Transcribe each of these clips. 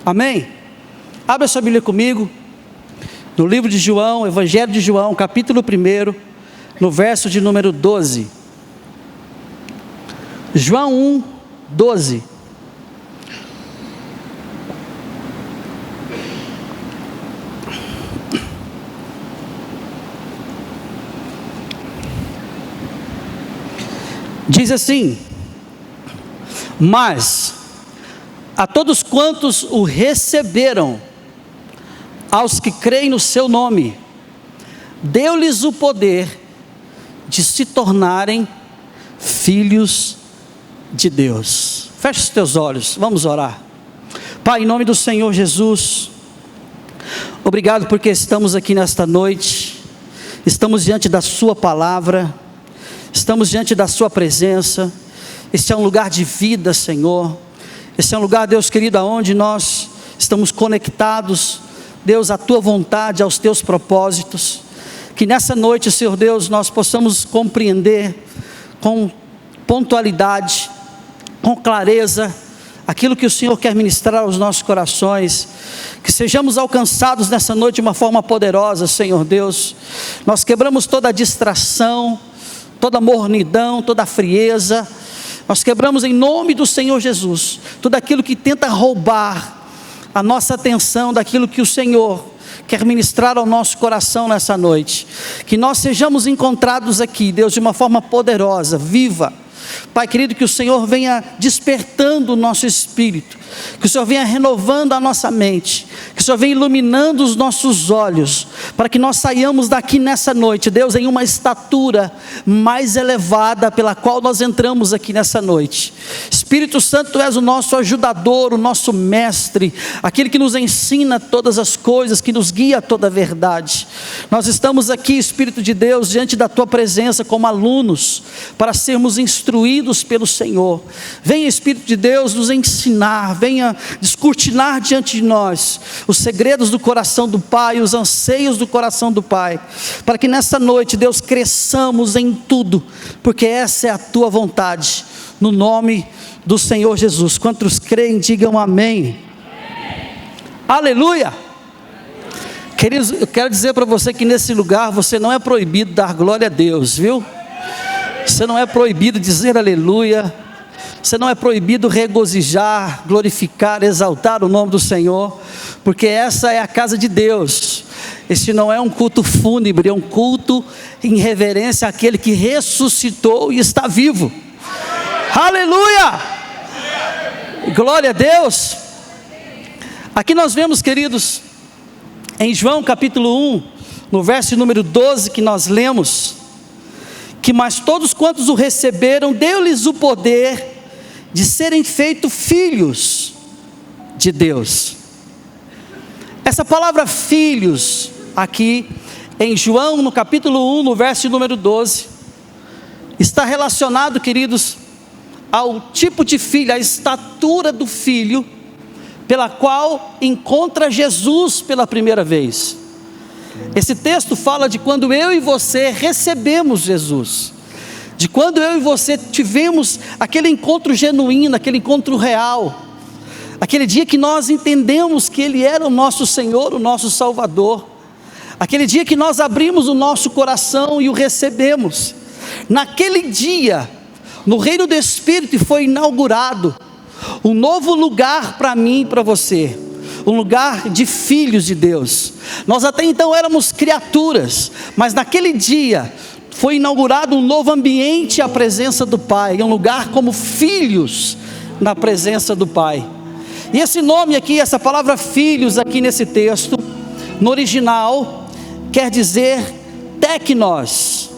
Amém? Abra sua Bíblia comigo, no livro de João, Evangelho de João, capítulo 1, no verso de número 12. João 1, 12. Diz assim: mas a todos quantos o receberam, aos que creem no seu nome, deu-lhes o poder de se tornarem filhos de Deus. Feche os teus olhos, vamos orar. Pai, em nome do Senhor Jesus, obrigado porque estamos aqui nesta noite, estamos diante da sua palavra, estamos diante da sua presença. Este é um lugar de vida, Senhor. Este é um lugar, Deus querido, aonde nós estamos conectados, Deus, à tua vontade, aos teus propósitos. Que nessa noite, Senhor Deus, nós possamos compreender com pontualidade, com clareza, aquilo que o Senhor quer ministrar aos nossos corações. Que sejamos alcançados nessa noite de uma forma poderosa, Senhor Deus. Nós quebramos toda a distração, toda a mornidão, toda a frieza. Nós quebramos em nome do Senhor Jesus tudo aquilo que tenta roubar a nossa atenção daquilo que o Senhor quer ministrar ao nosso coração nessa noite. Que nós sejamos encontrados aqui, Deus, de uma forma poderosa, viva. Pai querido, que o Senhor venha despertando o nosso espírito, que o Senhor venha renovando a nossa mente, que o Senhor venha iluminando os nossos olhos, para que nós saiamos daqui nessa noite, Deus, em uma estatura mais elevada pela qual nós entramos aqui nessa noite. Espírito Santo, Tu és o nosso ajudador, o nosso mestre, aquele que nos ensina todas as coisas, que nos guia a toda a verdade. Nós estamos aqui, Espírito de Deus, diante da Tua presença como alunos, para sermos instruídos pelo Senhor. Venha, Espírito de Deus, nos ensinar, venha descortinar diante de nós os segredos do coração do Pai, os anseios do coração do Pai, para que nessa noite, Deus, cresçamos em tudo, porque essa é a Tua vontade, no nome do Senhor Jesus. Quantos creem, digam amém. Aleluia. Queridos, eu quero dizer para você que nesse lugar você não é proibido dar glória a Deus, viu? Você não é proibido dizer aleluia, você não é proibido regozijar, glorificar, exaltar o nome do Senhor, porque essa é a casa de Deus. Este não é um culto fúnebre, é um culto em reverência àquele que ressuscitou e está vivo. Aleluia! Glória a Deus. Aqui nós vemos, queridos, em João capítulo 1, no verso número 12 que nós lemos, que mas todos quantos o receberam, deu-lhes o poder de serem feitos filhos de Deus. Essa palavra filhos, aqui em João, no capítulo 1, no verso número 12, está relacionado, queridos, ao tipo de filho, a estatura do filho, pela qual encontra Jesus pela primeira vez. Esse texto fala de quando eu e você recebemos Jesus, de quando eu e você tivemos aquele encontro genuíno, aquele encontro real, aquele dia que nós entendemos que Ele era o nosso Senhor, o nosso Salvador, aquele dia que nós abrimos o nosso coração e o recebemos. Naquele dia, no reino do Espírito foi inaugurado um novo lugar para mim e para você, um lugar de filhos de Deus. Nós até então éramos criaturas, mas naquele dia foi inaugurado um novo ambiente à presença do Pai, um lugar como filhos na presença do Pai. E esse nome aqui, essa palavra filhos aqui nesse texto, no original, quer dizer teknos.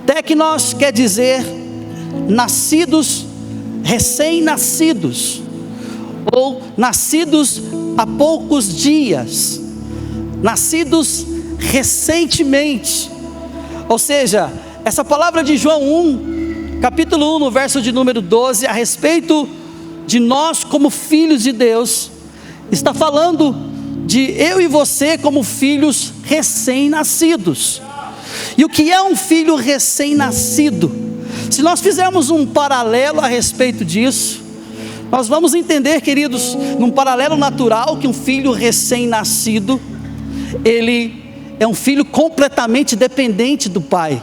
Teknos quer dizer nascidos, recém-nascidos, ou nascidos há poucos dias, nascidos recentemente. Ou seja, essa palavra de João 1, capítulo 1, no verso de número 12, a respeito de nós como filhos de Deus, está falando de eu e você como filhos recém-nascidos. E o que é um filho recém-nascido? Se nós fizermos um paralelo a respeito disso, Nós vamos entender, queridos, num paralelo natural, que um filho recém-nascido, ele é um filho completamente dependente do pai.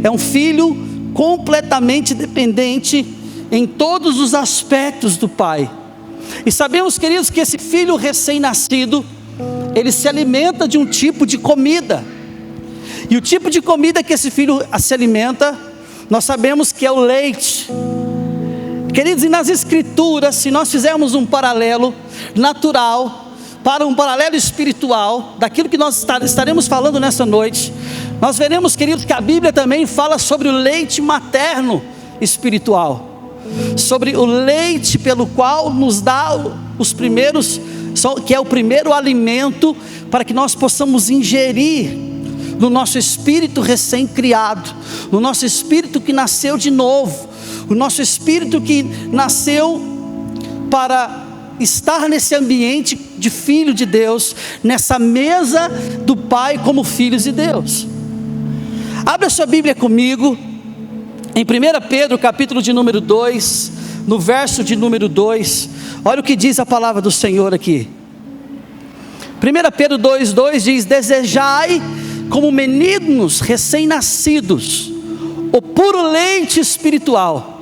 É um filho completamente dependente em todos os aspectos do pai. E sabemos, queridos, que esse filho recém-nascido, ele se alimenta de um tipo de comida. E o tipo de comida que esse filho se alimenta, nós sabemos que é o leite. Queridos, e nas escrituras, se nós fizermos um paralelo natural para um paralelo espiritual daquilo que nós estaremos falando nessa noite, nós veremos, queridos, que a Bíblia também fala sobre o leite materno espiritual, sobre o leite pelo qual nos dá os primeiros, que é o primeiro alimento para que nós possamos ingerir no nosso espírito recém-criado, no nosso espírito que nasceu de novo, o nosso espírito que nasceu para estar nesse ambiente de filho de Deus, nessa mesa do Pai como filhos de Deus. Abra sua Bíblia comigo, em 1 Pedro, capítulo de número 2, no verso de número 2, olha o que diz a palavra do Senhor aqui. 1 Pedro 2,2 diz: desejai como meninos recém-nascidos o puro leite espiritual,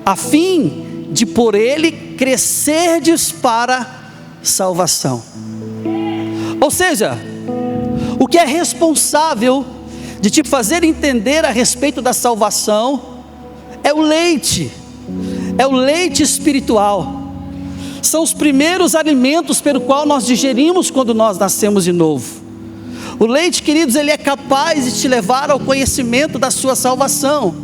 a fim de por ele crescerdes para salvação. Ou seja, o que é responsável de te fazer entender a respeito da salvação é o leite espiritual. São os primeiros alimentos pelo qual nós digerimos quando nós nascemos de novo. O leite, queridos, ele é capaz de te levar ao conhecimento da sua salvação.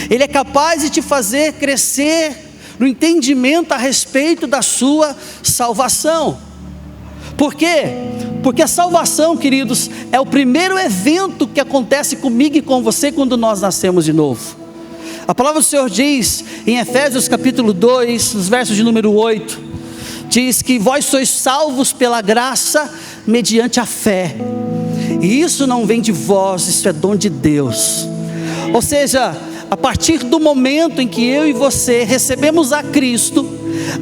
Ele é capaz de te fazer crescer no entendimento a respeito da sua salvação. Por quê? Porque a salvação, queridos, é o primeiro evento que acontece comigo e com você quando nós nascemos de novo. A palavra do Senhor diz em Efésios capítulo 2, nos versos de número 8, diz que vós sois salvos pela graça mediante a fé, e isso não vem de vós, isso é dom de Deus. Ou seja, a partir do momento em que eu e você recebemos a Cristo,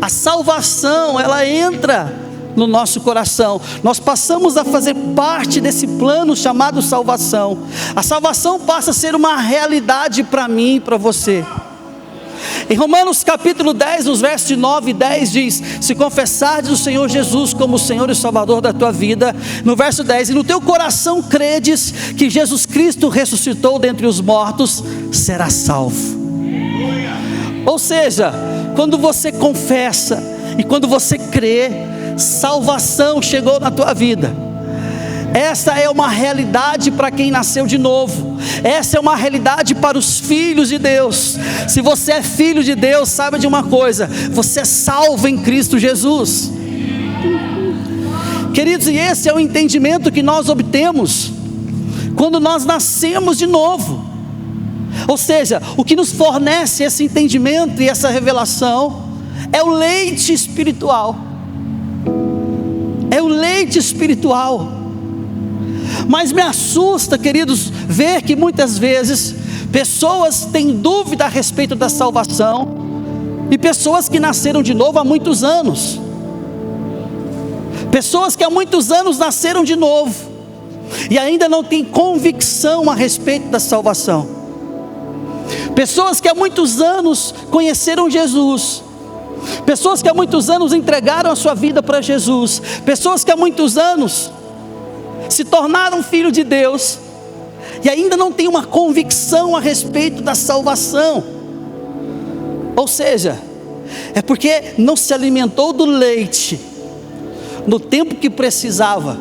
a salvação, ela entra no nosso coração. Nós passamos a fazer parte desse plano chamado salvação. A salvação passa a ser uma realidade para mim e para você. Em Romanos capítulo 10, nos versos de 9 e 10 diz: se confessares o Senhor Jesus como o Senhor e Salvador da tua vida, no verso 10, e no teu coração credes que Jesus Cristo ressuscitou dentre os mortos, serás salvo. Ou seja, quando você confessa e quando você crê, salvação chegou na tua vida. Essa é uma realidade para quem nasceu de novo. Essa é uma realidade para os filhos de Deus. Se você é filho de Deus, saiba de uma coisa: você é salvo em Cristo Jesus. Queridos, e esse é o entendimento que nós obtemos quando nós nascemos de novo. Ou seja, o que nos fornece esse entendimento e essa revelação é o leite espiritual. É o leite espiritual. Mas me assusta, queridos, ver que muitas vezes pessoas têm dúvida a respeito da salvação, e pessoas que nasceram de novo há muitos anos, pessoas que há muitos anos nasceram de novo e ainda não têm convicção a respeito da salvação, pessoas que há muitos anos conheceram Jesus, pessoas que há muitos anos entregaram a sua vida para Jesus, pessoas que há muitos anos se tornaram filho de Deus e ainda não tem uma convicção a respeito da salvação. Ou seja, é porque não se alimentou do leite no tempo que precisava.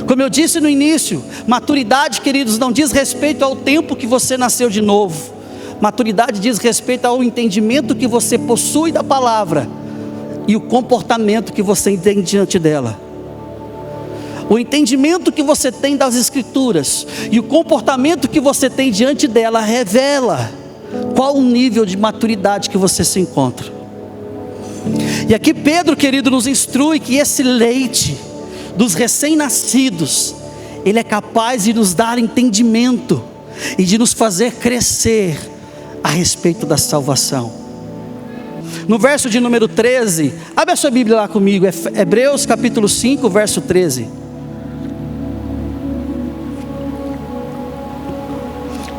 Como eu disse no início, maturidade, queridos, não diz respeito ao tempo que você nasceu de novo. Maturidade diz respeito ao entendimento que você possui da palavra e o comportamento que você tem diante dela. O entendimento que você tem das Escrituras e o comportamento que você tem diante dela revela qual o nível de maturidade que você se encontra. E aqui Pedro, querido, nos instrui que esse leite dos recém-nascidos, ele é capaz de nos dar entendimento e de nos fazer crescer a respeito da salvação. no verso de número 13, abre a sua Bíblia lá comigo, Hebreus capítulo 5, verso 13.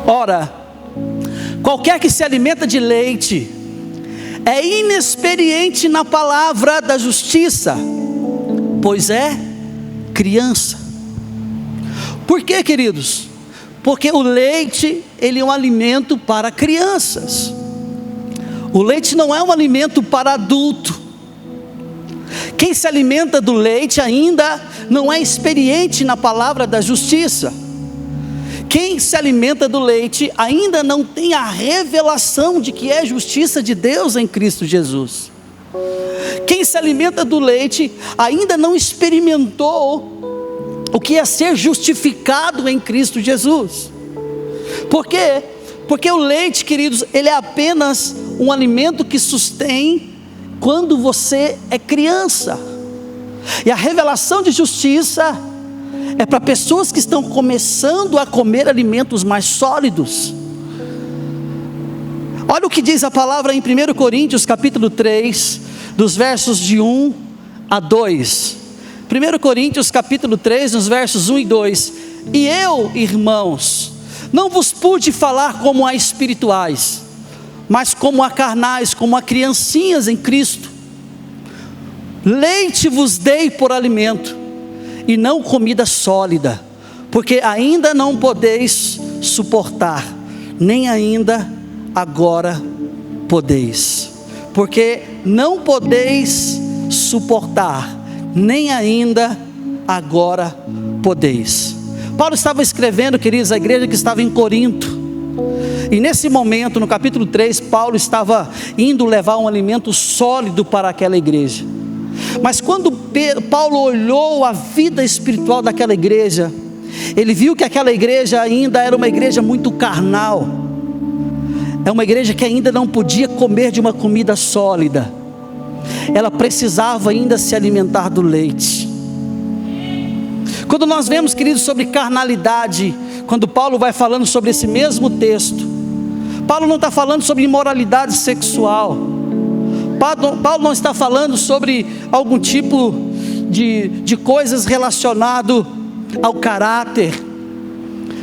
Ora, qualquer que se alimenta de leite é inexperiente na palavra da justiça, pois é criança. Por quê, queridos? Porque o leite, ele é um alimento para crianças. O leite não é um alimento para adulto. Quem se alimenta do leite ainda não é experiente na palavra da justiça. Quem se alimenta do leite ainda não tem a revelação de que é justiça de Deus em Cristo Jesus. Quem se alimenta do leite ainda não experimentou o que é ser justificado em Cristo Jesus. Por quê? Porque o leite, queridos, ele é apenas um alimento que sustém quando você é criança. E a revelação de justiça é para pessoas que estão começando a comer alimentos mais sólidos. Olha o que diz a palavra em 1 Coríntios capítulo 3, dos versos de 1 a 2. 1 Coríntios capítulo 3, nos versos 1 e 2. E eu, irmãos, não vos pude falar como a espirituais, mas como a carnais, como a criancinhas em Cristo. Leite vos dei por alimento, e não comida sólida, porque ainda não podeis suportar, nem ainda agora podeis. Porque não podeis suportar, nem ainda agora podeis. Paulo estava escrevendo, queridos, a igreja que estava em Corinto. E nesse momento, no capítulo 3, Paulo estava indo levar um alimento sólido para aquela igreja. Mas quando Paulo olhou a vida espiritual daquela igreja, ele viu que aquela igreja ainda era uma igreja muito carnal. É uma igreja que ainda não podia comer de uma comida sólida. Ela precisava ainda se alimentar do leite. Quando nós vemos, queridos, sobre carnalidade, quando Paulo vai falando sobre esse mesmo texto, Paulo não está falando sobre imoralidade sexual. Paulo não está falando sobre algum tipo de coisas relacionado ao caráter.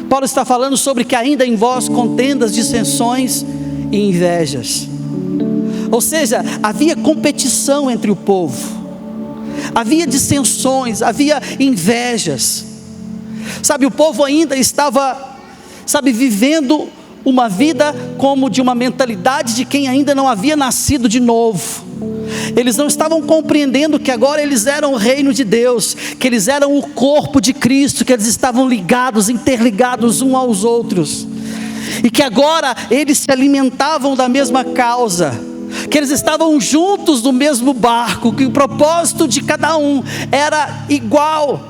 Paulo está falando sobre que ainda em vós contendas, dissensões e invejas. Ou seja, havia competição entre o povo, havia dissensões, havia invejas. Sabe, o povo ainda estava, vivendo uma vida como de uma mentalidade de quem ainda não havia nascido de novo. Eles não estavam compreendendo que agora eles eram o reino de Deus, que eles eram o corpo de Cristo, que eles estavam ligados, interligados uns aos outros, e que agora eles se alimentavam da mesma causa, que eles estavam juntos no mesmo barco, que o propósito de cada um era igual.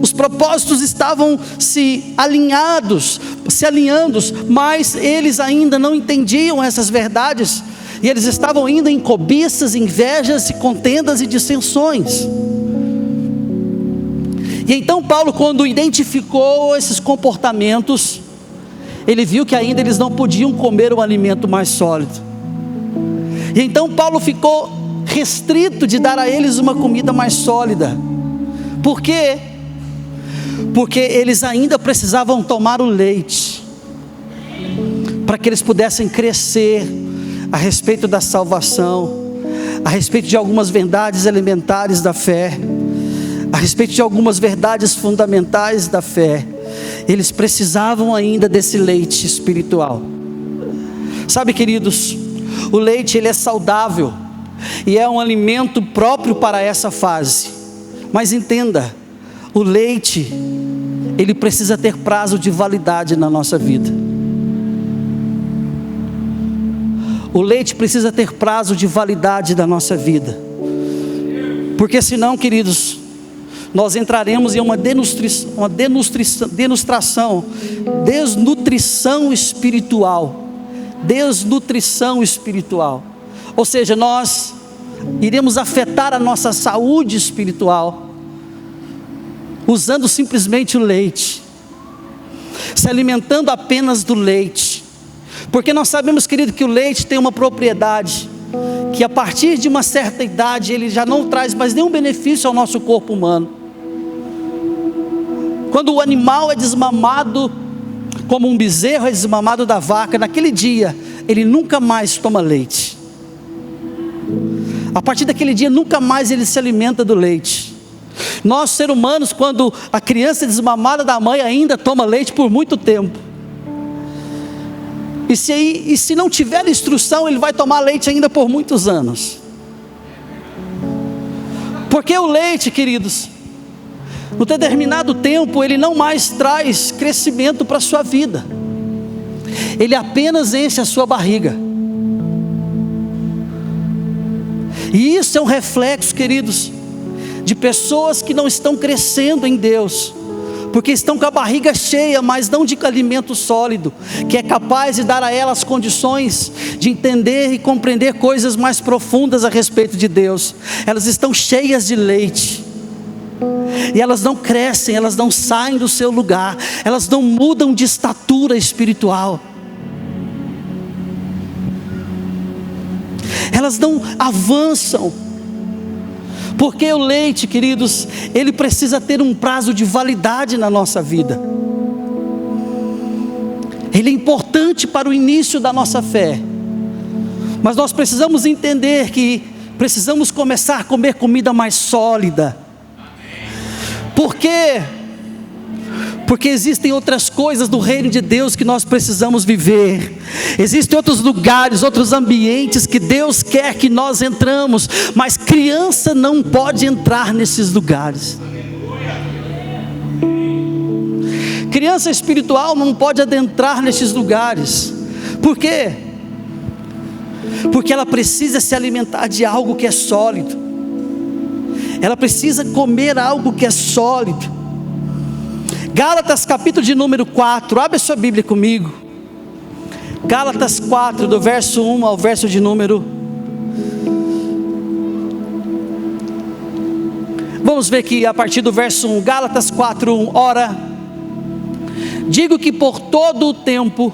Os propósitos estavam se alinhando, mas eles ainda não entendiam essas verdades, e eles estavam ainda em cobiças, invejas, contendas e dissensões. E então Paulo, quando identificou esses comportamentos, ele viu que ainda eles não podiam comer um alimento mais sólido. E então Paulo ficou restrito de dar a eles uma comida mais sólida. Por quê? Porque eles ainda precisavam tomar o leite, para que eles pudessem crescer a respeito da salvação, a respeito de algumas verdades elementares da fé, a respeito de algumas verdades fundamentais da fé. Eles precisavam ainda desse leite espiritual. Sabe, queridos, o leite, ele é saudável e é um alimento próprio para essa fase. Mas entenda, o leite, ele precisa ter prazo de validade na nossa vida. O leite precisa ter prazo de validade da nossa vida, porque senão, queridos, nós entraremos em uma desnutrição espiritual, ou seja, nós iremos afetar a nossa saúde espiritual, usando simplesmente o leite, se alimentando apenas do leite, porque nós sabemos, querido, que o leite tem uma propriedade, que a partir de uma certa idade ele já não traz mais nenhum benefício ao nosso corpo humano. Quando o animal é desmamado, como um bezerro é desmamado da vaca, naquele dia ele nunca mais toma leite. A partir daquele dia nunca mais ele se alimenta do leite. Nós, seres humanos, quando a criança é desmamada da mãe, ainda toma leite por muito tempo. E se não tiver instrução, ele vai tomar leite ainda por muitos anos. Porque o leite, queridos, no determinado tempo, ele não mais traz crescimento para a sua vida. Ele apenas enche a sua barriga. E isso é um reflexo, queridos, de pessoas que não estão crescendo em Deus, porque estão com a barriga cheia, mas não de alimento sólido, que é capaz de dar a elas condições de entender e compreender coisas mais profundas a respeito de Deus. Elas estão cheias de leite, e elas não crescem, elas não saem do seu lugar, elas não mudam de estatura espiritual, elas não avançam. Porque o leite, queridos, ele precisa ter um prazo de validade na nossa vida. Ele é importante para o início da nossa fé. Mas nós precisamos entender que precisamos começar a comer comida mais sólida. Por quê? Porque existem outras coisas do reino de Deus que nós precisamos viver. Existem outros lugares, outros ambientes que Deus quer que nós entramos, mas criança não pode entrar nesses lugares. Criança espiritual não pode adentrar nesses lugares. Por quê? Porque ela precisa se alimentar de algo que é sólido. Ela precisa comer algo que é sólido. Gálatas capítulo de número 4, abre a sua Bíblia comigo. Gálatas 4, do verso 1 ao verso de número... Vamos ver aqui a partir do verso 1, Gálatas 4, 1. Ora, digo que por todo o tempo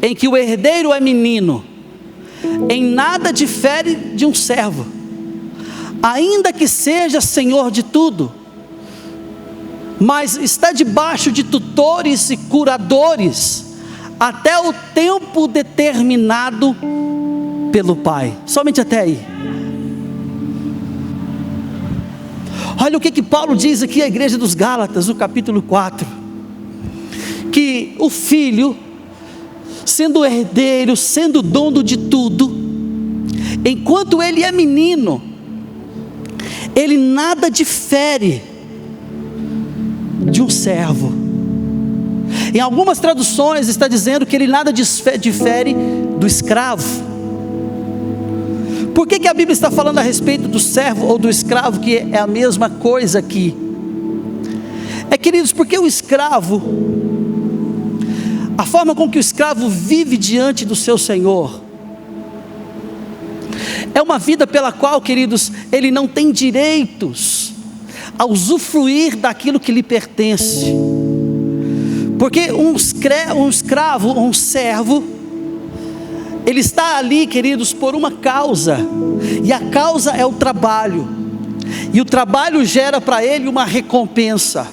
em que o herdeiro é menino, em nada difere de um servo, ainda que seja senhor de tudo, mas está debaixo de tutores e curadores, até o tempo determinado pelo Pai. Somente até aí. Olha o que Paulo diz aqui à igreja dos Gálatas, no capítulo 4. Que o filho, sendo herdeiro, sendo dono de tudo, enquanto ele é menino, ele nada difere de um servo. Em algumas traduções está dizendo que ele nada difere do escravo. Por que a Bíblia está falando a respeito do servo ou do escravo, que é a mesma coisa aqui? Queridos, porque o escravo, a forma com que o escravo vive diante do seu senhor, é uma vida pela qual, queridos, ele não tem direitos a usufruir daquilo que lhe pertence. Porque um escravo, um servo, ele está ali, queridos, por uma causa, e a causa é o trabalho, e o trabalho gera para ele uma recompensa.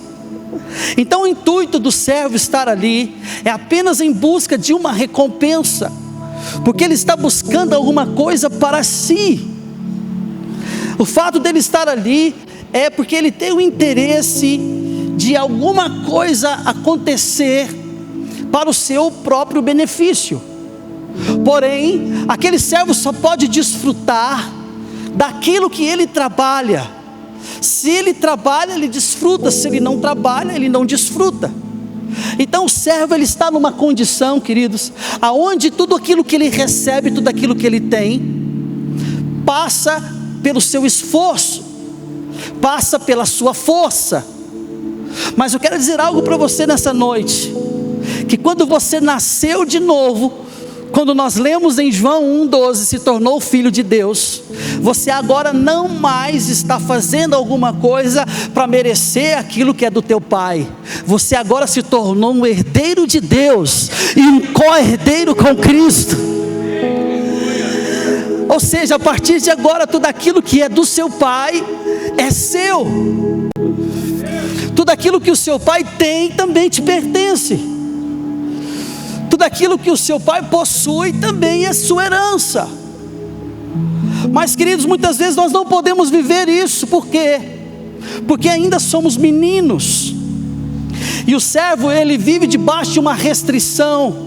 Então o intuito do servo estar ali é apenas em busca de uma recompensa, porque ele está buscando alguma coisa para si. O fato dele estar ali é porque ele tem o interesse de alguma coisa acontecer para o seu próprio benefício. Porém, aquele servo só pode desfrutar daquilo que ele trabalha. Se ele trabalha, ele desfruta. Se ele não trabalha, ele não desfruta. Então o servo, ele está numa condição, queridos, aonde tudo aquilo que ele recebe, tudo aquilo que ele tem, passa pelo seu esforço, passa pela sua força. Mas eu quero dizer algo para você nessa noite, que quando você nasceu de novo, quando nós lemos em João 1,12, se tornou filho de Deus, você agora não mais está fazendo alguma coisa para merecer aquilo que é do teu pai. Você agora se tornou um herdeiro de Deus e um co-herdeiro com Cristo. Ou seja, a partir de agora, tudo aquilo que é do seu pai é seu. Tudo aquilo que o seu pai tem também te pertence. Tudo aquilo que o seu pai possui também é sua herança. Mas, queridos, muitas vezes nós não podemos viver isso. Por quê? Porque ainda somos meninos. E o servo, ele vive debaixo de uma restrição.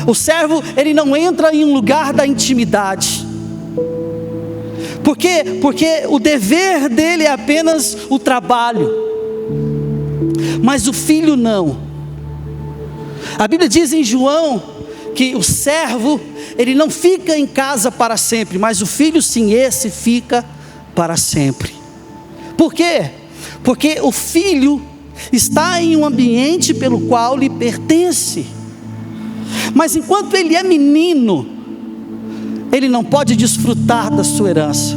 O servo, ele não entra em um lugar da intimidade. Por quê? Porque o dever dele é apenas o trabalho. Mas o filho não. A Bíblia diz em João que o servo, ele não fica em casa para sempre, mas o filho sim, esse fica para sempre. Por quê? Porque o filho está em um ambiente pelo qual lhe pertence. Mas enquanto ele é menino, ele não pode desfrutar da sua herança.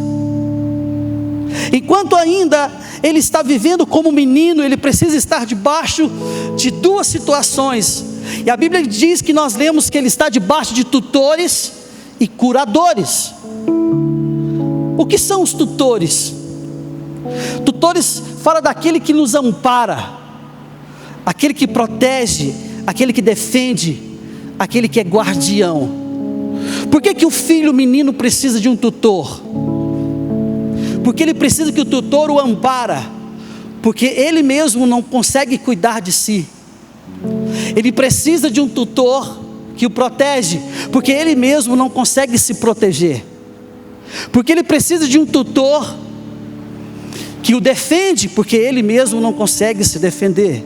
Enquanto ainda ele está vivendo como menino, ele precisa estar debaixo de duas situações. E a Bíblia diz que nós lemos que ele está debaixo de tutores e curadores. O que são os tutores? Tutores fala daquele que nos ampara, aquele que protege, aquele que defende, aquele que é guardião. Por que o filho menino precisa de um tutor? Porque ele precisa que o tutor o ampara, porque ele mesmo não consegue cuidar de si. Ele precisa de um tutor que o protege, porque ele mesmo não consegue se proteger. Porque ele precisa de um tutor que o defende, porque ele mesmo não consegue se defender.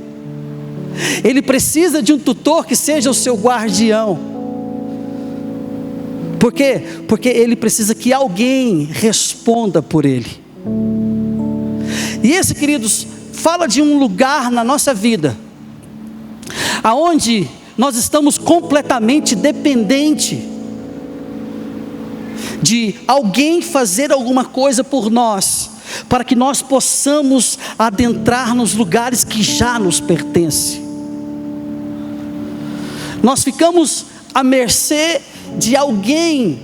Ele precisa de um tutor que seja o seu guardião. Por quê? Porque ele precisa que alguém responda por ele. E esse, queridos, fala de um lugar na nossa vida aonde nós estamos completamente dependentes de alguém fazer alguma coisa por nós, para que nós possamos adentrar nos lugares que já nos pertencem. Nós ficamos à mercê de alguém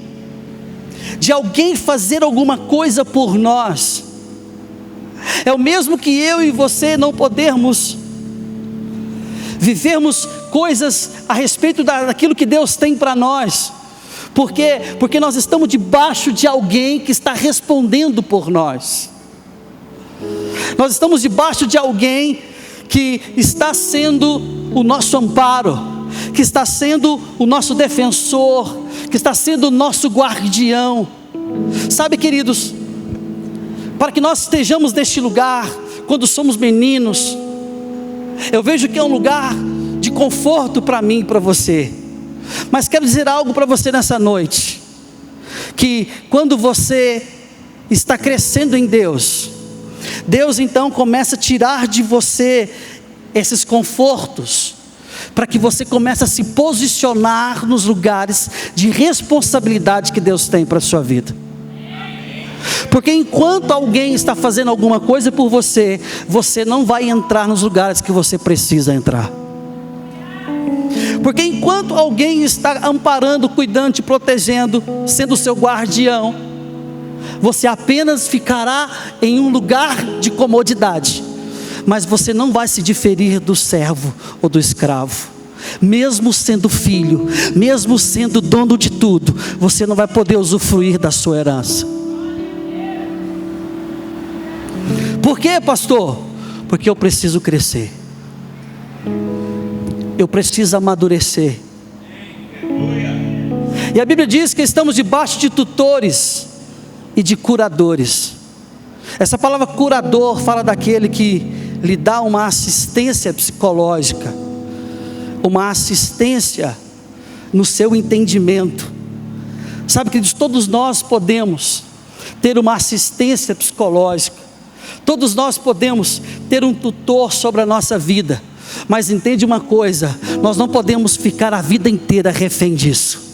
fazer alguma coisa por nós. É o mesmo que eu e você não podermos vivermos coisas a respeito daquilo que Deus tem para nós. Por quê? Porque nós estamos debaixo de alguém que está respondendo por nós. Nós estamos debaixo de alguém que está sendo o nosso amparo, que está sendo o nosso defensor, que está sendo o nosso guardião. Sabe, queridos, para que nós estejamos neste lugar, quando somos meninos, eu vejo que é um lugar de conforto para mim e para você. Mas quero dizer algo para você nessa noite, que quando você está crescendo em Deus, Deus então começa a tirar de você esses confortos, para que você comece a se posicionar nos lugares de responsabilidade que Deus tem para a sua vida. Porque enquanto alguém está fazendo alguma coisa por você, você não vai entrar nos lugares que você precisa entrar. Porque enquanto alguém está amparando, cuidando, te protegendo, sendo o seu guardião, você apenas ficará em um lugar de comodidade, mas você não vai se diferir do servo ou do escravo. Mesmo sendo filho, mesmo sendo dono de tudo, você não vai poder usufruir da sua herança. Por quê, pastor? Porque eu preciso crescer, eu preciso amadurecer. E a Bíblia diz que estamos debaixo de tutores e de curadores. Essa palavra curador fala daquele que lhe dá uma assistência psicológica, uma assistência no seu entendimento. Sabe, queridos, todos nós podemos ter uma assistência psicológica, todos nós podemos ter um tutor sobre a nossa vida, mas entende uma coisa, nós não podemos ficar a vida inteira refém disso.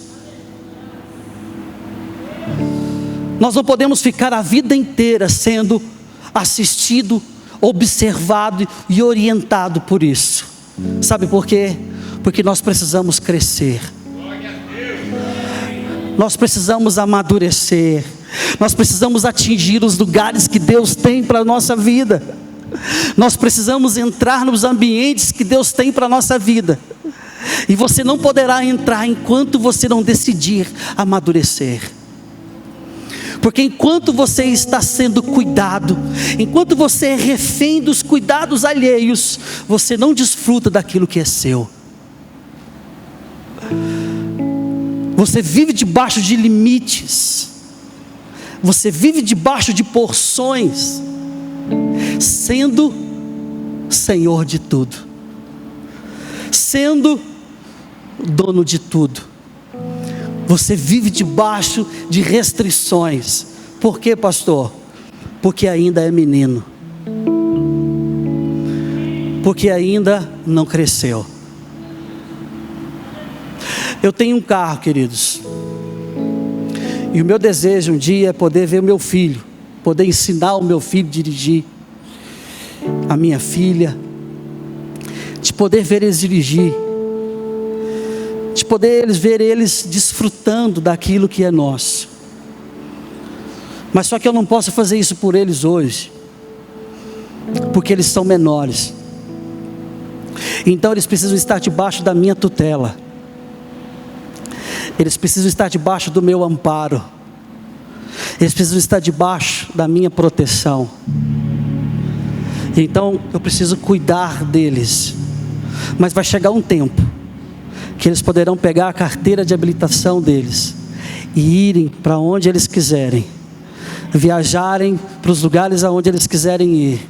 Nós não podemos ficar a vida inteira sendo assistido, observado e orientado por isso. Sabe por quê? Porque nós precisamos crescer. Nós precisamos amadurecer. Nós precisamos atingir os lugares que Deus tem para a nossa vida. Nós precisamos entrar nos ambientes que Deus tem para a nossa vida. E você não poderá entrar enquanto você não decidir amadurecer. Porque enquanto você está sendo cuidado, enquanto você é refém dos cuidados alheios, você não desfruta daquilo que é seu. Você vive debaixo de limites. Você vive debaixo de porções, sendo senhor de tudo, sendo dono de tudo. Você vive debaixo de restrições. Por quê, pastor? Porque ainda é menino, porque ainda não cresceu. Eu tenho um carro, queridos, e o meu desejo um dia é poder ver o meu filho, poder ensinar o meu filho a dirigir, a minha filha, de poder ver eles dirigir, de poder ver eles desfrutando daquilo que é nosso. Mas só que eu não posso fazer isso por eles hoje, porque eles são menores. Então eles precisam estar debaixo da minha tutela. Eles precisam estar debaixo do meu amparo. Eles precisam estar debaixo da minha proteção. Então eu preciso cuidar deles. Mas vai chegar um tempo que eles poderão pegar a carteira de habilitação deles e irem para onde eles quiserem, viajarem para os lugares aonde eles quiserem ir,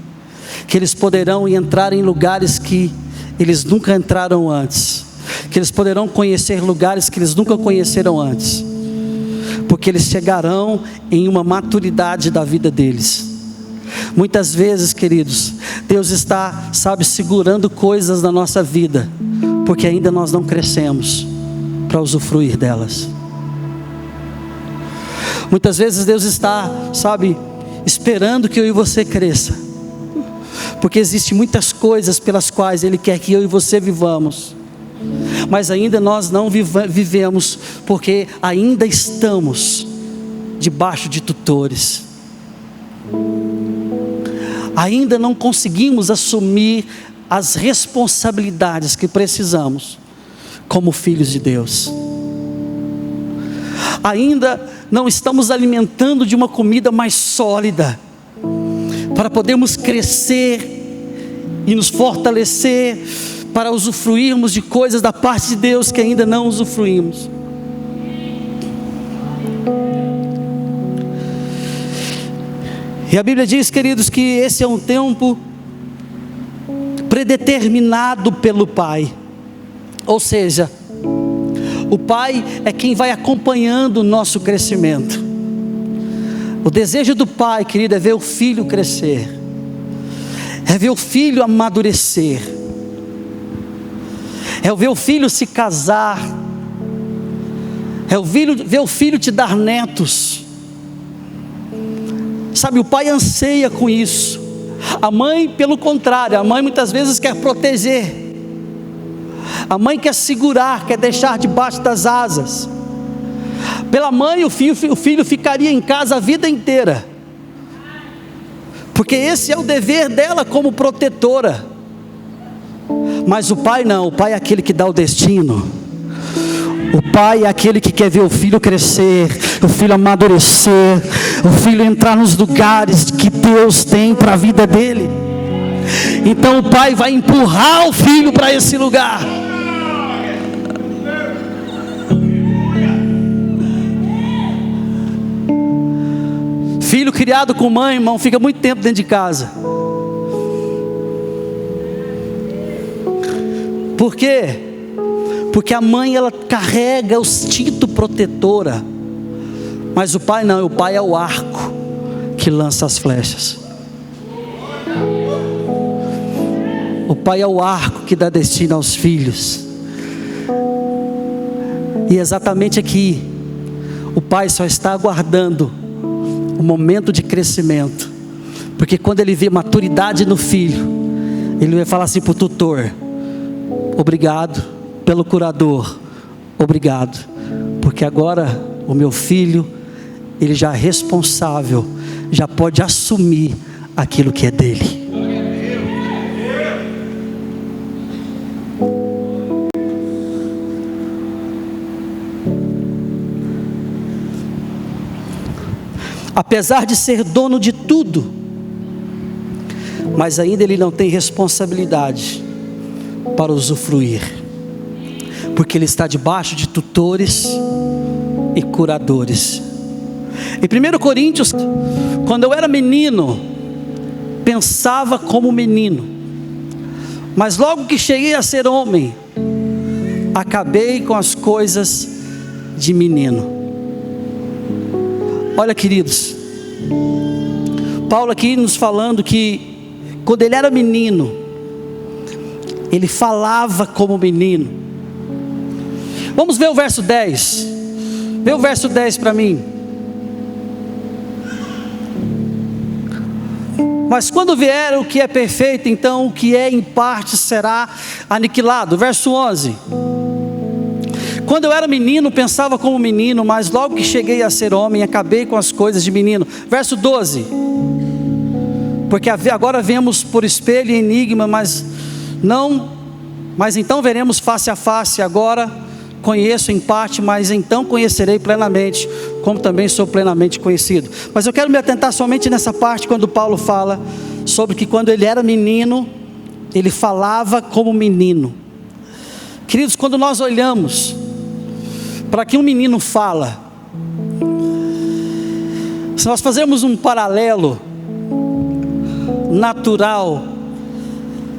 que eles poderão entrar em lugares que eles nunca entraram antes, que eles poderão conhecer lugares que eles nunca conheceram antes, porque eles chegarão em uma maturidade da vida deles. Muitas vezes, queridos, Deus está, segurando coisas na nossa vida, porque ainda nós não crescemos para usufruir delas. Muitas vezes Deus está, esperando que eu e você cresça, porque existem muitas coisas pelas quais Ele quer que eu e você vivamos, mas ainda nós não vivemos, porque ainda estamos debaixo de tutores. Ainda não conseguimos assumir as responsabilidades que precisamos como filhos de Deus. Ainda não estamos alimentando de uma comida mais sólida, para podermos crescer e nos fortalecer, para usufruirmos de coisas da parte de Deus que ainda não usufruímos. E a Bíblia diz, queridos, que esse é um tempo predeterminado pelo Pai. Ou seja, o Pai é quem vai acompanhando o nosso crescimento. O desejo do Pai, querido, é ver o filho crescer, é ver o filho amadurecer, é ver o filho se casar, é ver o filho te dar netos. O Pai anseia com isso. A mãe, pelo contrário, a mãe muitas vezes quer proteger. A mãe quer segurar, quer deixar debaixo das asas. Pela mãe, o filho ficaria em casa a vida inteira, porque esse é o dever dela como protetora. Mas o pai não, o pai é aquele que dá o destino. O pai é aquele que quer ver o filho crescer, o filho amadurecer, o filho entrar nos lugares que Deus tem para a vida dele. Então o pai vai empurrar o filho para esse lugar. Filho criado com mãe, irmão, fica muito tempo dentro de casa. Por quê? Porque a mãe, ela carrega o instinto protetora, mas o pai não, o pai é o arco que lança as flechas. O pai é o arco que dá destino aos filhos. E exatamente aqui, o pai só está aguardando o momento de crescimento, porque quando ele vê maturidade no filho, ele vai falar assim para o tutor: obrigado, pelo curador, obrigado, porque agora o meu filho, ele já é responsável, já pode assumir aquilo que é dele. Apesar de ser dono de tudo, mas ainda ele não tem responsabilidade para usufruir, porque ele está debaixo de tutores e curadores. Em 1 Coríntios, quando eu era menino, pensava como menino, mas logo que cheguei a ser homem, acabei com as coisas de menino. Olha, queridos, Paulo aqui nos falando que quando ele era menino, ele falava como menino. Vamos ver o verso 10. Vê o verso 10 para mim. Mas quando vier o que é perfeito, então o que é em parte será aniquilado. Verso 11. Quando eu era menino, pensava como menino, mas logo que cheguei a ser homem, acabei com as coisas de menino. Verso 12. Porque agora vemos por espelho e enigma, mas então veremos face a face. Agora conheço em parte, mas então conhecerei plenamente, como também sou plenamente conhecido. Mas eu quero me atentar somente nessa parte, quando Paulo fala sobre que quando ele era menino, ele falava como menino. Queridos, quando nós olhamos para que um menino fala, se nós fazermos um paralelo natural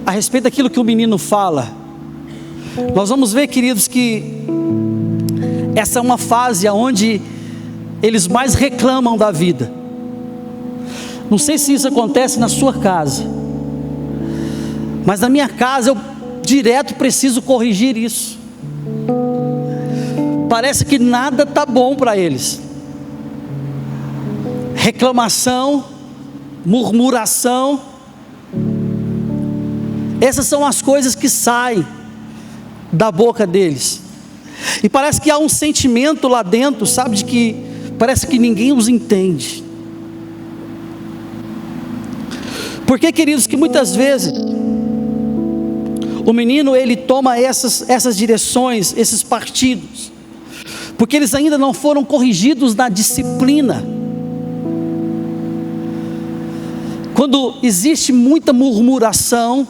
a respeito daquilo que o menino fala, nós vamos ver, queridos, que essa é uma fase onde eles mais reclamam da vida. Não sei se isso acontece na sua casa, mas na minha casa eu direto preciso corrigir isso. Parece que nada está bom para eles. Reclamação, murmuração, essas são as coisas que saem da boca deles. E parece que há um sentimento lá dentro, sabe, de que parece que ninguém os entende. Porque, queridos, que muitas vezes o menino ele toma essas direções, esses partidos, porque eles ainda não foram corrigidos na disciplina. Quando existe muita murmuração,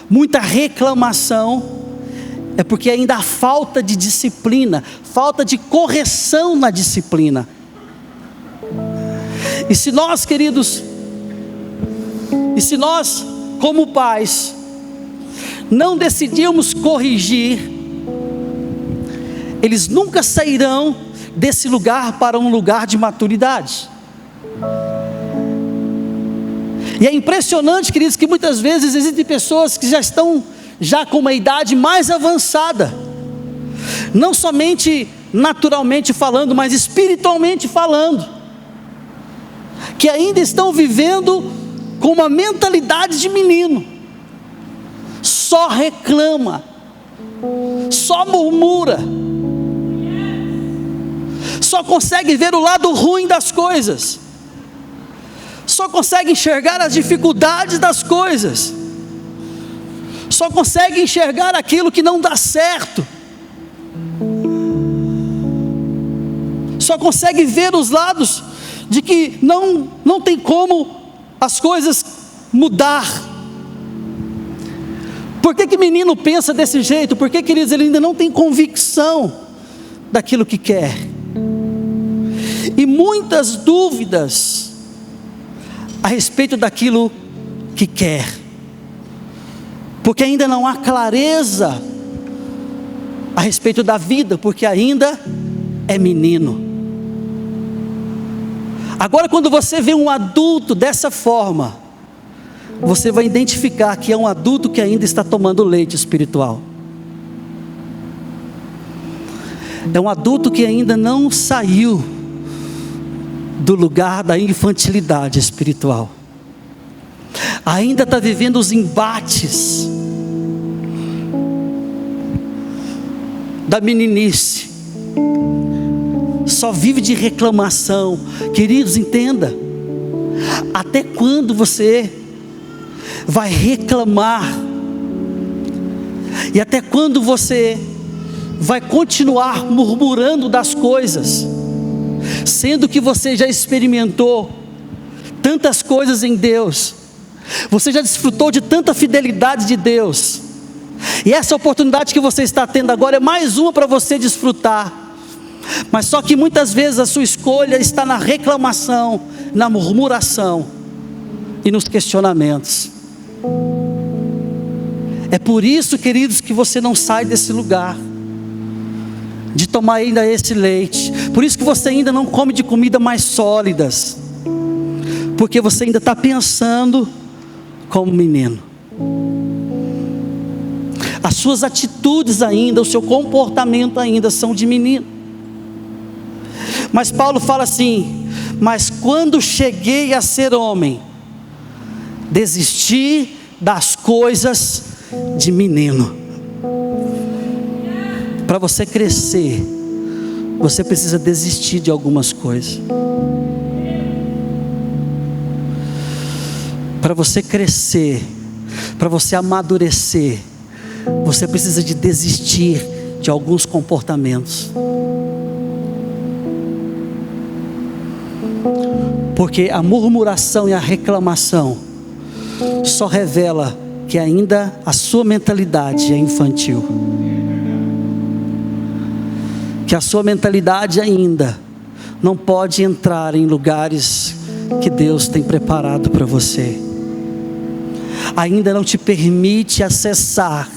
muita reclamação, é porque ainda há falta de disciplina, falta de correção na disciplina. E se nós, queridos, como pais, não decidirmos corrigir, eles nunca sairão desse lugar para um lugar de maturidade. E é impressionante, queridos, que muitas vezes existem pessoas que já estão com uma idade mais avançada, não somente naturalmente falando, mas espiritualmente falando, que ainda estão vivendo com uma mentalidade de menino, só reclama, só murmura, só consegue ver o lado ruim das coisas, só consegue enxergar as dificuldades das coisas, só consegue enxergar aquilo que não dá certo, só consegue ver os lados de que não tem como as coisas mudar. Por que menino pensa desse jeito? Porque, queridos, ele ainda não tem convicção daquilo que quer, e muitas dúvidas a respeito daquilo que quer, porque ainda não há clareza a respeito da vida, porque ainda é menino. Agora, quando você vê um adulto dessa forma, você vai identificar que é um adulto que ainda está tomando leite espiritual. É um adulto que ainda não saiu do lugar da infantilidade espiritual. Ainda está vivendo os embates da meninice. só vive de reclamação. Queridos, entenda, até quando você vai reclamar? E até quando você vai continuar murmurando das coisas, sendo que você já experimentou tantas coisas em Deus, você já desfrutou de tanta fidelidade de Deus, e essa oportunidade que você está tendo agora é mais uma para você desfrutar. Mas só que muitas vezes a sua escolha está na reclamação, na murmuração e nos questionamentos. É por isso, queridos, que você não sai desse lugar de tomar ainda esse leite. Por isso que você ainda não come de comida mais sólidas, porque você ainda está pensando como menino. As suas atitudes ainda, o seu comportamento ainda são de menino. Mas Paulo fala assim: mas quando cheguei a ser homem, desisti das coisas de menino. Para você crescer, você precisa desistir de algumas coisas. Para você crescer, para você amadurecer, você precisa de desistir de alguns comportamentos. Porque a murmuração e a reclamação só revela que ainda a sua mentalidade é infantil. Que a sua mentalidade ainda não pode entrar em lugares que Deus tem preparado para você. Ainda não te permite acessar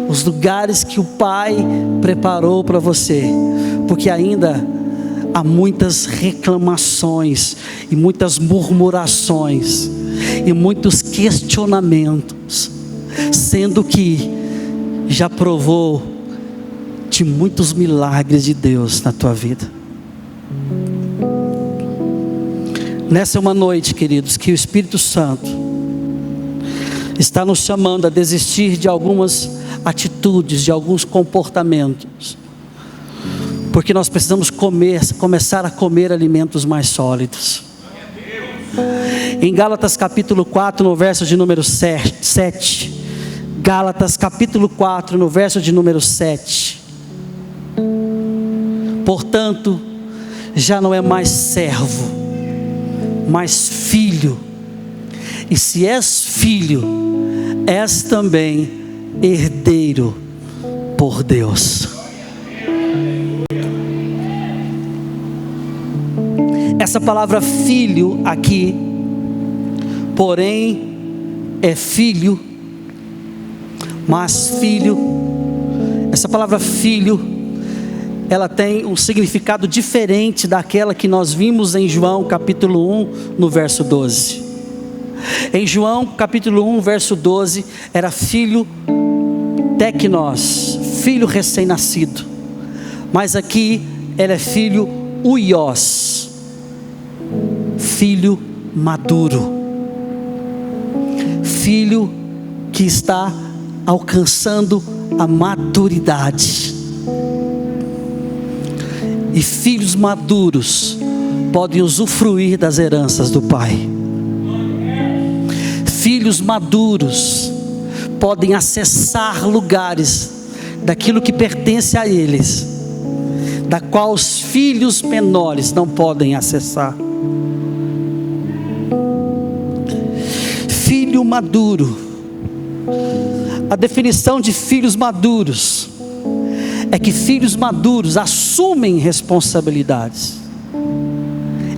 os lugares que o Pai preparou para você, porque ainda há muitas reclamações e muitas murmurações e muitos questionamentos, sendo que já provou de muitos milagres de Deus na tua vida. Nessa é uma noite, queridos, que o Espírito Santo está nos chamando a desistir de algumas atitudes, de alguns comportamentos, porque nós precisamos começar a comer alimentos mais sólidos. Em Gálatas capítulo 4, no verso de número 7, Gálatas capítulo 4, no verso de número 7, portanto, já não é mais servo, mas filho, e se és filho, és também herdeiro por Deus. Essa palavra filho aqui, porém, é filho, mas filho, essa palavra filho, ela tem um significado diferente daquela que nós vimos em João capítulo 1, no verso 12. Em João capítulo 1, verso 12, era filho teknos, filho recém-nascido. Mas aqui, ela é filho uios, filho maduro, filho que está alcançando a maturidade. E filhos maduros podem usufruir das heranças do Pai. Filhos maduros podem acessar lugares daquilo que pertence a eles, da qual os filhos menores não podem acessar. Filho maduro, a definição de filhos maduros é que filhos maduros assumem responsabilidades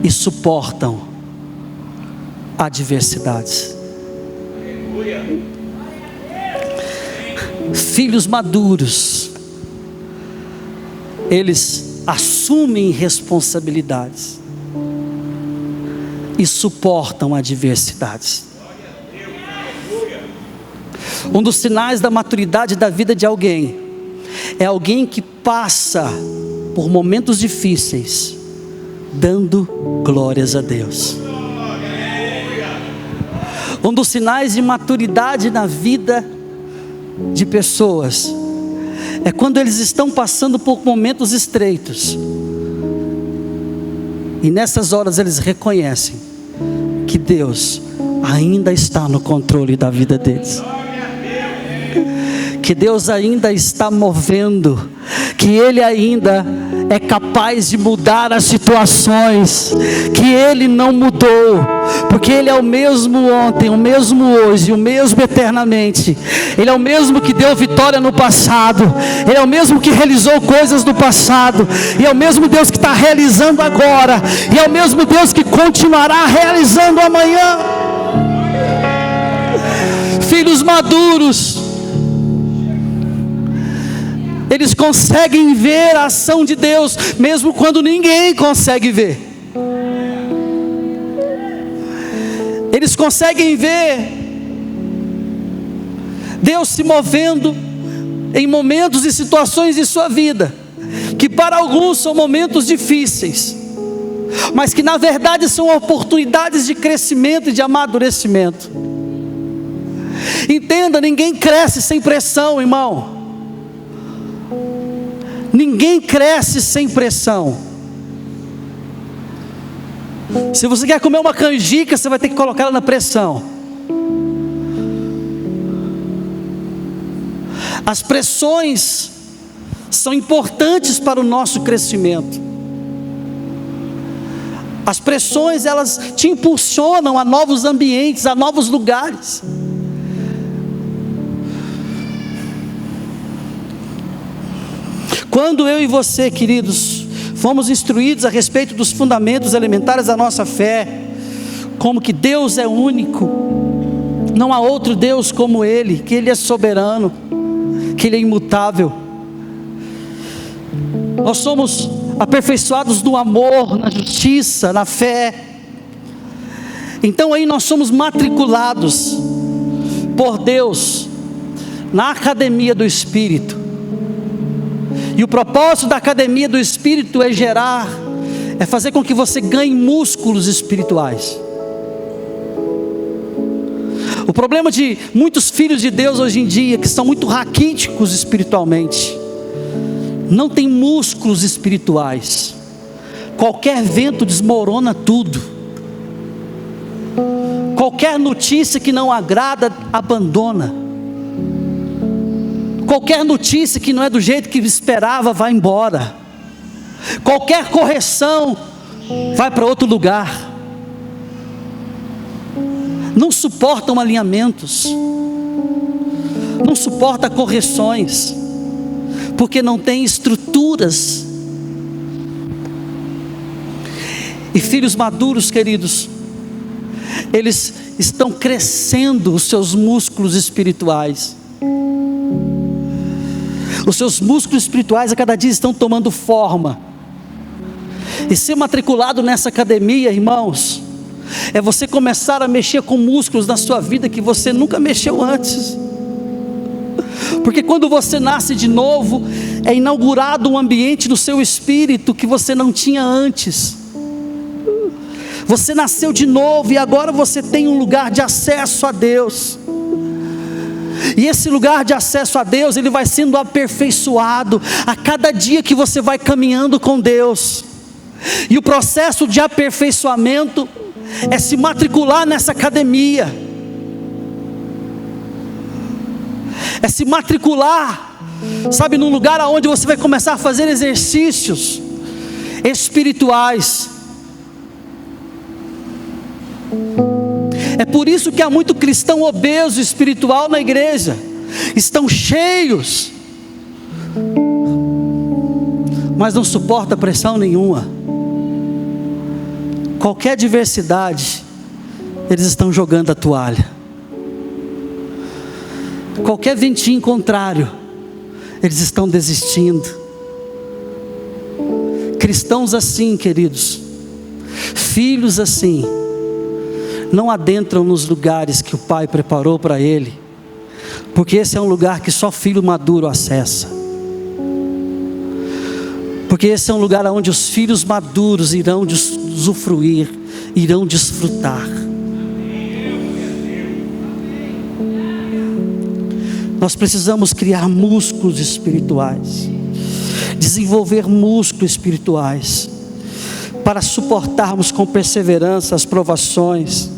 e suportam adversidades. Filhos maduros, eles assumem responsabilidades e suportam adversidades. Um dos sinais da maturidade da vida de alguém é alguém que passa por momentos difíceis dando glórias a Deus. Um dos sinais de maturidade na vida de pessoas é quando eles estão passando por momentos estreitos, E nessas horas eles reconhecem que Deus ainda está no controle da vida deles, que Deus ainda está movendo, que Ele ainda é capaz de mudar as situações, que Ele não mudou, porque Ele é o mesmo ontem, o mesmo hoje, o mesmo eternamente. Ele é o mesmo que deu vitória no passado, Ele é o mesmo que realizou coisas no passado, e é o mesmo Deus que está realizando agora, e é o mesmo Deus que continuará realizando amanhã. Filhos maduros, eles conseguem ver a ação de Deus, mesmo quando ninguém consegue ver. Eles conseguem ver Deus se movendo em momentos e situações de sua vida, que para alguns são momentos difíceis, mas que na verdade são oportunidades de crescimento e de amadurecimento. Entenda, ninguém cresce sem pressão, irmão. Ninguém cresce sem pressão. Se você quer comer uma canjica, você vai ter que colocar ela na pressão. As pressões são importantes para o nosso crescimento. As pressões, elas te impulsionam a novos ambientes, a novos lugares. Quando eu e você, queridos, fomos instruídos a respeito dos fundamentos elementares da nossa fé, como que Deus é único, não há outro Deus como Ele, que Ele é soberano, que Ele é imutável. Nós somos aperfeiçoados no amor, na justiça, na fé. Então aí nós somos matriculados por Deus na academia do Espírito. E o propósito da academia do Espírito é fazer com que você ganhe músculos espirituais. O problema de muitos filhos de Deus hoje em dia, que são muito raquíticos espiritualmente, não tem músculos espirituais. Qualquer vento desmorona tudo. Qualquer notícia que não agrada, abandona. Qualquer notícia que não é do jeito que esperava, vai embora. Qualquer correção, vai para outro lugar. Não suportam alinhamentos, não suporta correções, porque não tem estruturas. E filhos maduros, queridos, eles estão crescendo os seus músculos espirituais. Os seus músculos espirituais a cada dia estão tomando forma. E ser matriculado nessa academia, irmãos, é você começar a mexer com músculos na sua vida que você nunca mexeu antes. Porque quando você nasce de novo, é inaugurado um ambiente no seu espírito que você não tinha antes. Você nasceu de novo e agora você tem um lugar de acesso a Deus. E esse lugar de acesso a Deus, ele vai sendo aperfeiçoado a cada dia que você vai caminhando com Deus. E o processo de aperfeiçoamento é se matricular nessa academia. É se matricular, sabe, num lugar onde você vai começar a fazer exercícios espirituais. É por isso que há muito cristão obeso espiritual na igreja. Estão cheios, mas não suporta pressão nenhuma. Qualquer adversidade, eles estão jogando a toalha. Qualquer ventinho contrário, eles estão desistindo. Cristãos assim, queridos, filhos assim, não adentram nos lugares que o Pai preparou para ele, porque esse é um lugar que só filho maduro acessa. Porque esse é um lugar onde os filhos maduros irão usufruir, irão desfrutar. Nós precisamos criar músculos espirituais, desenvolver músculos espirituais, para suportarmos com perseverança as provações,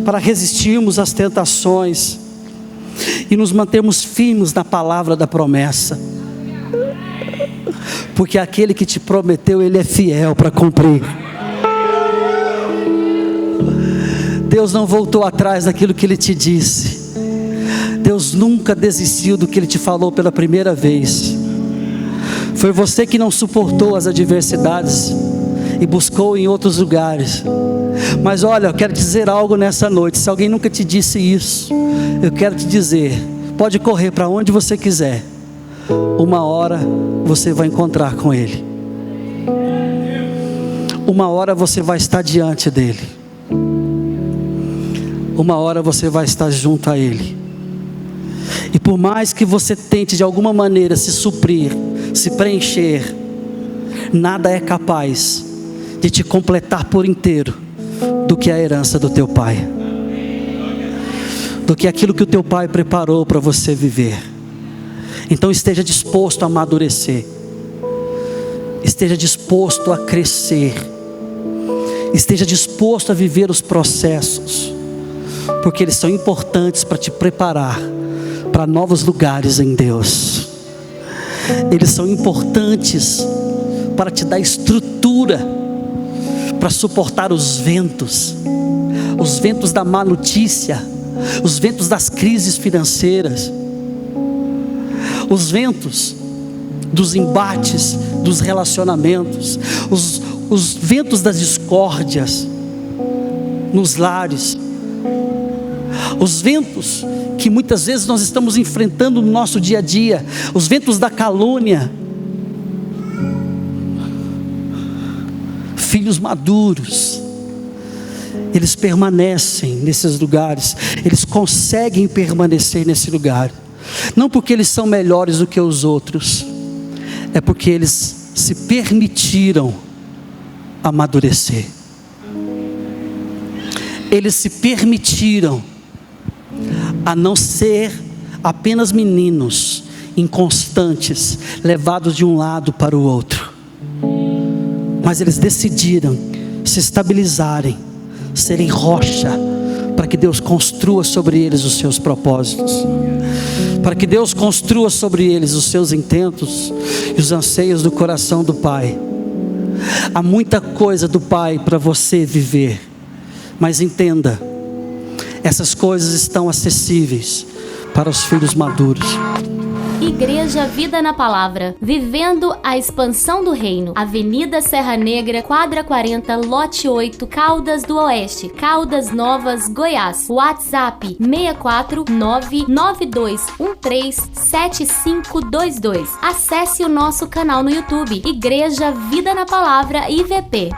para resistirmos às tentações e nos mantermos firmes na palavra da promessa, porque aquele que te prometeu, Ele é fiel para cumprir. Deus não voltou atrás daquilo que Ele te disse. Deus nunca desistiu do que Ele te falou pela primeira vez. Foi você que não suportou as adversidades e buscou em outros lugares. Mas olha, eu quero dizer algo nessa noite. Se alguém nunca te disse isso, eu quero te dizer: pode correr para onde você quiser, uma hora você vai encontrar com Ele. Uma hora você vai estar diante dEle. Uma hora você vai estar junto a Ele. E por mais que você tente de alguma maneira se suprir, se preencher, nada é capaz de te completar por inteiro do que a herança do teu pai, do que aquilo que o teu pai preparou para você viver. Então esteja disposto a amadurecer, esteja disposto a crescer, esteja disposto a viver os processos, porque eles são importantes para te preparar para novos lugares em Deus. Eles são importantes para te dar estrutura para suportar os ventos da má notícia, os ventos das crises financeiras, os ventos dos embates, dos relacionamentos, os ventos das discórdias nos lares, os ventos que muitas vezes nós estamos enfrentando no nosso dia a dia, os ventos da calúnia. Filhos maduros, eles permanecem nesses lugares, eles conseguem permanecer nesse lugar, não porque eles são melhores do que os outros, é porque eles se permitiram amadurecer, eles se permitiram a não ser apenas meninos inconstantes, levados de um lado para o outro, mas eles decidiram se estabilizarem, serem rocha, para que Deus construa sobre eles os seus propósitos, para que Deus construa sobre eles os seus intentos e os anseios do coração do Pai. Há muita coisa do Pai para você viver, mas entenda, essas coisas estão acessíveis para os filhos maduros. Igreja Vida na Palavra, vivendo a expansão do reino. Avenida Serra Negra, quadra 40, lote 8, Caldas do Oeste, Caldas Novas, Goiás. WhatsApp 64992137522. Acesse o nosso canal no YouTube, Igreja Vida na Palavra IVP.